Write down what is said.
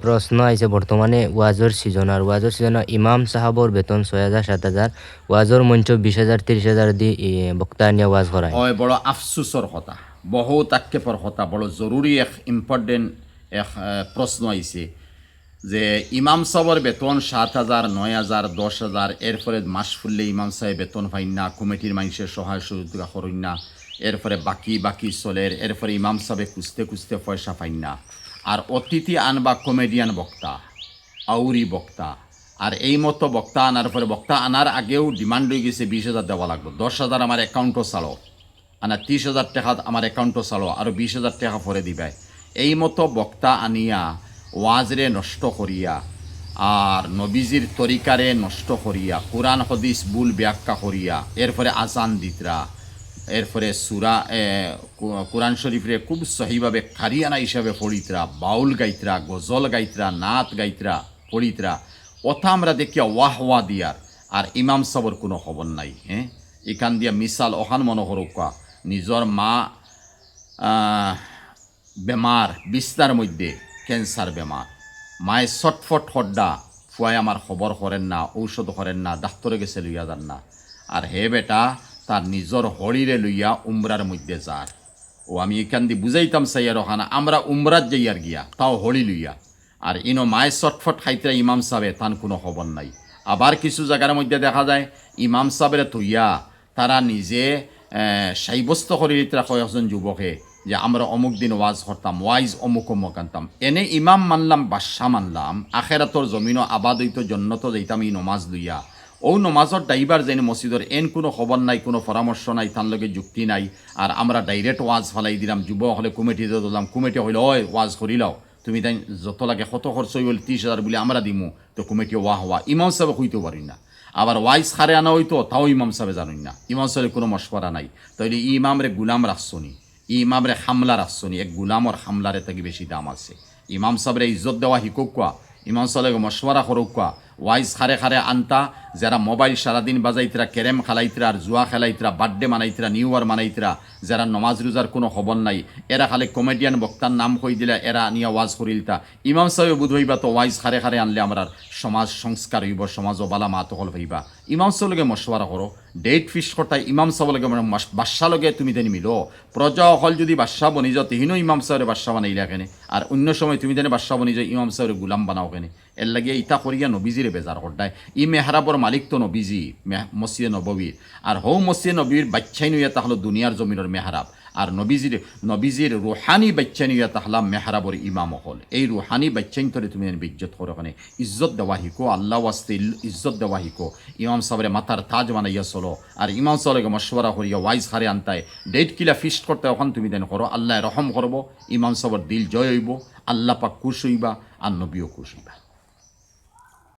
প্রশ্ন আইছে বর্তমানে ওয়াজর সিজন আর ওয়াজর সিজনে ইমাম সাহাবর বেতন 6,000 7,000 ওয়াজর মঞ্চ 20,000 30,000 দি বক্তা নিয়ে ওয়াজ করায়। ওই বড় আফসুসর কথা, বহুত আক্ষেপর কথা, বড় জরুরি এক ইম্পর্টেন্ট এক প্রশ্ন আইছে যে ইমাম সাহেবের বেতন 7,000 9,000 10,000 এরপরে মাস ফুললে ইমাম সাহেব বেতন পাইন না, কমিটির মানুষের সহায় সহযোগিতা করেন না, এরপরে বাকি চলের, এরপরে ইমাম সাহেব খুঁজতে পয়সা পাইন না। আর অতিথি আনবা কমেডিয়ান বক্তা, আউরি বক্তা, আর এই মতো বক্তা আনার পরে বক্তা আনার আগেও ডিমান্ড হয়ে গেছে 20,000 দেওয়া লাগবে, 10,000 আমার অ্যাকাউন্টও চালো, আনা 30,000 টাকা আমার অ্যাকাউন্টও চালো, আরও 20,000 টাকা পরে দিবে। এই মতো বক্তা আনিয়া ওয়াজরে নষ্ট করিয়া আর নবীজির তরিকারে নষ্ট করিয়া কোরআন হদিস বুল ব্যাখ্যা করিয়া এরপরে আজান দিতরা, এরপরে সুরা কোরআন শরীফরে খুব সহিভাবে খারিয়ানা হিসাবে পড়িতরা, বাউল গাইতরা, গজল গাইতরা, নাত গাইতরা, পড়িতরা, ওথা আমরা দেখিয়া ওয়াহ দিয়ার। আর ইমাম সাবর কোনো খবর নাই। এখান দিয়া মিসাল অহান মনোহর নিজর মা বেমার, বিস্তার মধ্যে ক্যান্সার বেমার, মায়ে ছটফট হড্ডা, ফুয়াই আমার খবর করেন না, ঔষধ করেন না, ডাক্তরে গেছে লইয়া যান না। আর হে বেটা তার নিজর হরিরে লইয়া উমরার মধ্যে যার। ও আমি এখান দিয়ে বুঝাইতাম সাইয়ার ওখানা আমরা উমরাত যাইয়ার গিয়া, তাও হরি লইয়া। আর ইনো মায়ের ছটফট খাইতে ইমাম সাহেব তান কোনো খবর নাই। আবার কিছু জায়গার মধ্যে দেখা যায় ইমাম সাহেবের তৈয়া তারা নিজে সাব্যস্ত করে দিতে কয়েকজন যুবকে যে আমরা অমুক দিন ওয়াজ করতাম, ওয়াইজ অমুক আনতাম, এনে ইমাম মানলাম, বাদশাহ মানলাম, আখেরাতর জমিনও আবাদ হইতো, জন্নত যাইতাম এই নমাজ লইয়া। ও নমাজর ড্রাইভার যেন মসজিদর এন কোনো খবর নাই, কোনো পরামর্শ নাই, তার লগে যুক্তি নাই। আর আমরা ডাইরেক্ট ওয়াজ ফেলাই দিলাম, যুবক হলে কমিটিতে দিলাম, কমিটি হইলে ওই ওয়াজ করিলাও, তুমি তাই যত লাগে কত খরচ হইল 30,000 বলে আমরা দিমু, তো কমিটি ওয়া ইমাম সাহেব হইতেও পারি না। আবার ওয়াইজ খারে আনা হইতো, তাও ইমাম সাহেব জানুন না, ইমাম সাহেবের কোনো মশওয়ারা নাই। তাইলে ইমামরে গুলাম রাখছনি, ইমামরে হামলা রাখছনি, এক গুলামর হামলারে থেকে বেশি দাম আছে। ইমাম সাহেবরে ইজ্জত দেওয়া শিকক কোয়া, ইমাম সাহেবকে মশওয়ারা করুক কোয়া, ওয়াইজ খারে আনতা, যারা মোবাইল সারাদিন বাজাইতরা, ক্যারেম খেলাইতরা, আর জুয়া খেলাইতরা, বার্থডে মানাইতরা, নিউ ইয়ার মানাইতরা, যারা নমাজ রোজার কোনো খবর নাই, এরা খালি কমেডিয়ান বক্তার নাম কই দিলে এরা নিয়ে ওয়াজ করিলতা। ইমাম সাহেব বুধ হইবা তো ওয়াইজ খারে আনলে আমরা সমাজ সংস্কার হইব, সমাজ বালা মাত হল হইবা। ইমাম সাহেবকে মশওয়ারা করো, ডেট ফিক্স করতাই ইমাম সাহেবকে বাদশাহ লগে তুমি তেনি মিলো, প্রজা হল যদি বাদশাহ বনি যাও তেহিনও ইমাম সাহেবের বাদশাহ বানাইলা কেনে, আর অন্য সময় তুমি তেনে বাদশাহ বনি যাও ইমাম সাহেবের গুলাম বানাও কেনে। এর লাগিয়ে ইটা করিয়া নবীজিরে বেজার করতায়। ই মেহরাবর মালিক তো নবীজি, মসজিদে নববীর, আর হৌ মসজিদে নবীর বাচ্চাই নইয়া তাহলে দুনিয়ার জমিনের মেহরাব, আর নবীজির রুহানি বাচ্চাই নইয়া তাহলা মেহরাবর ইমাম হল। এই রুহানি বাচ্চাইন তরে তুমি ইজ্জত করো, ওখানে ইজ্জত দেওয়া শিকো, আল্লাহ ওয়াস্তে ইজ্জত দেওয়া শিকো, ইমাম সাহেবের মাথার তাজ বানাইয়া চলো, আর ইমাম সাহেবকে মশওয়ারা করিয়া ওয়াইজ হারে আনতায় ডেট কিলা ফিস্ট করতে ওখান তুমি দেন করো, আল্লাহ রহম করবো, ইমাম সাহেবের দিল জয় হইব, আল্লাহ পাক খুশ হইবা, আর নবীও খুশ হইবা।